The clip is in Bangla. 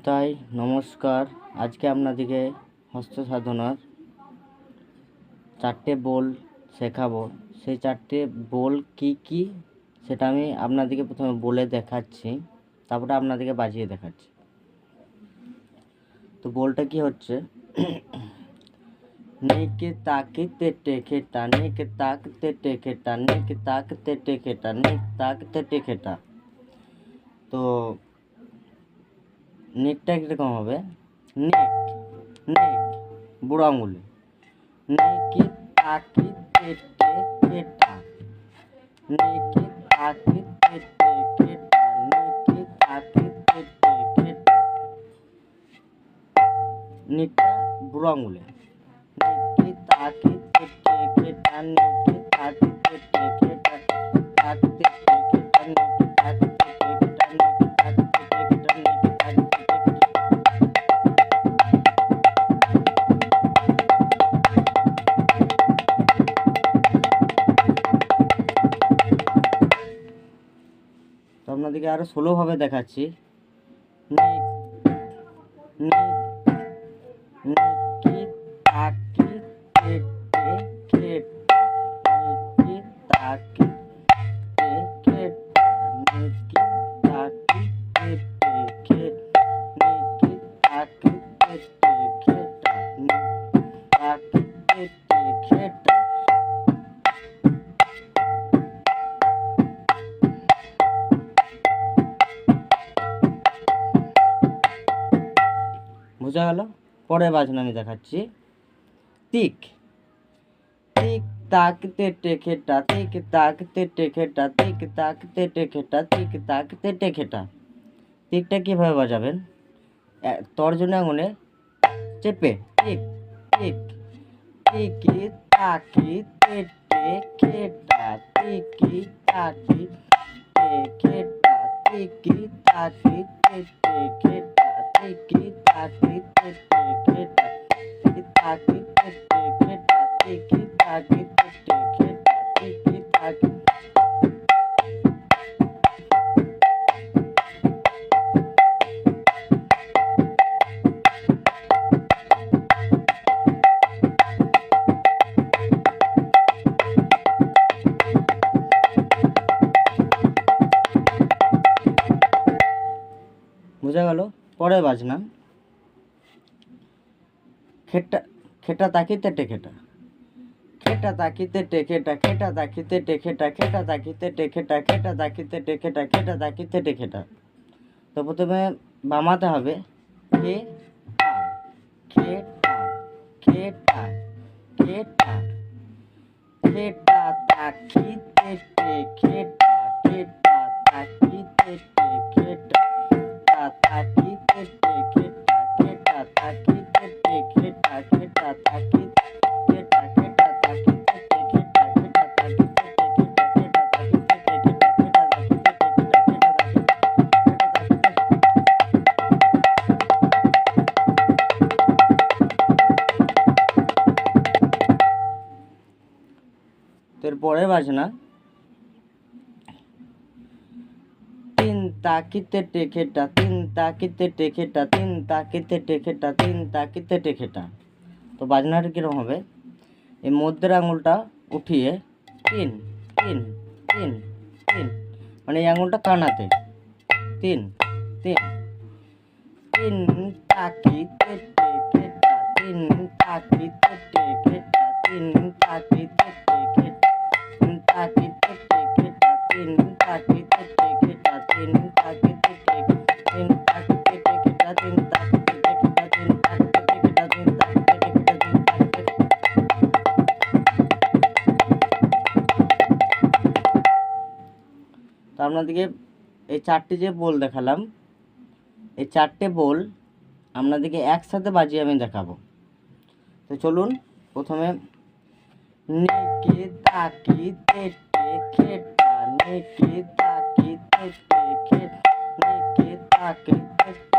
নিতাই নমস্কার। আজকে আপনাদেরকে হস্ত সাধনার 4টে বোল শেখাবো। সেই 4টে বোল কি কি সেটা আমি আপনাদেরকে প্রথমে বলে দেখাচ্ছি, তারপরে আপনাদেরকে বাজিয়ে দেখাচ্ছি। তো বোলটা কি হচ্ছে, নেকে তাকে তেটে খেটা, নেকে তাক তেটে খেটা, নেকে তাক তেটে খেটা, নেক তাক তেটে খেটা। তো নেকটা কীরকম হবে, নেক নেক বুড়ো আঙুলে, নেকে তাকে তেটে খেটা, নেকে তাকে তেটে খেটা, নেকে তাকে তেটে খেটা। নেকটা বুড়ো আঙুলে, নেকে তাকে তেটে খেটা, নেকে তাকে তেটে খেটা, তাকে তেটে খেটা, নেকে তাকে তেটে খেটা, নেকে তাকে তেটে খেটা, নেকে তাকে তেটে খেটা। তো আপনাদেরকে আরো 16 ভাবে দেখাচ্ছি। নেক নেক নেকে তাকে তেটে খেটা, নেকে তাকে তেটে খেটা, নেকে তাকে তেটে খেটা, নেকে তাকে তেটে খেটা, নেকে তাকে তেটে খেটা। বোঝা গেল? পরে বাজনা আমি দেখাচ্ছি। তিক তিক তাক তেটে খেটা, তিক তাক তেটে খেটা, তিক তাক তেটে খেটা, তিক তাক তেটে খেটা। তিকটা কিভাবে বাজাবেন, তর্জনী আঙুলে চেপে তিক তিক তিকি তাকি তেটে খেটা, তিকি তাকি তেটে খেটা, তিকি তাকি তেটে খেটা, তিকি তাকি তেটে খেটা, তিকি তাকি তেটে খেটা, তিকি তাকি তেটে খেটা, তিকি তাকি। বোঝা গেল? পরে বাজনা খেটা খেটা তাকি তেটে খেটা, খেটা তাকি তেটে খেটা, খেটা তাকি তেটে খেটা, খেটা তাকি তেটে খেটা, খেটা তাকি তেটে খেটা, খেটা তাকি তেটে খেটা। তো প্রথমে বামাতে হবে খেটা খেটা খেটা খেটা, খেটা তাকি তেটে খেটা, খেটা তাকি তেটে খেটা, তাকি তেটে খেটা, খেটা তাকি তেটে খেটা, খেটা তাকি খেটা, খেটা তাকি তেটে খেটা, খেটা তাকি তেটে খেটা, খেটা তাকি তেটে খেটা, খেটা তাকি তেটে খেটা, খেটা তাকি পরের বাজনা তিন তাকি তেটে খেটা, তিন তাকি তেটে খেটা, তিন তাকি তেটে খেটা, তিন তাকি তেটে খেটা। তো বাজনাটা কিরকম হবে, এই মধ্যের আঙুলটা উঠিয়ে তিন তিন তিন তিন, মানে এই আঙুলটা কানাতে তিন তিন, তিন তাকি তেটে খেটা, তিন তাকি তেটে খেটা, তিন তাকি তেটে খেটা, তিন তাকি তেটে খেটা, তিন তাকি তেটে খেটা, তিন তাকি তেটে খেটা, তিন তাকি তেটে খেটা, তিন তাকি তেটে খেটা, তিন তাকি তেটে খেটা, তিন তাকি তেটে খেটা, তিন তাকি তেটে। তো আপনাদেরকে এই 4টে যে বোল দেখালাম, এই 4টে বোল আপনাদেরকে একসাথে বাজিয়ে আমি দেখাবো। তো চলুন, প্রথমে নেকে তাকি তেটে খেটা, নেকে তাকি তেটে খেটা, নেকে তাকি তেটে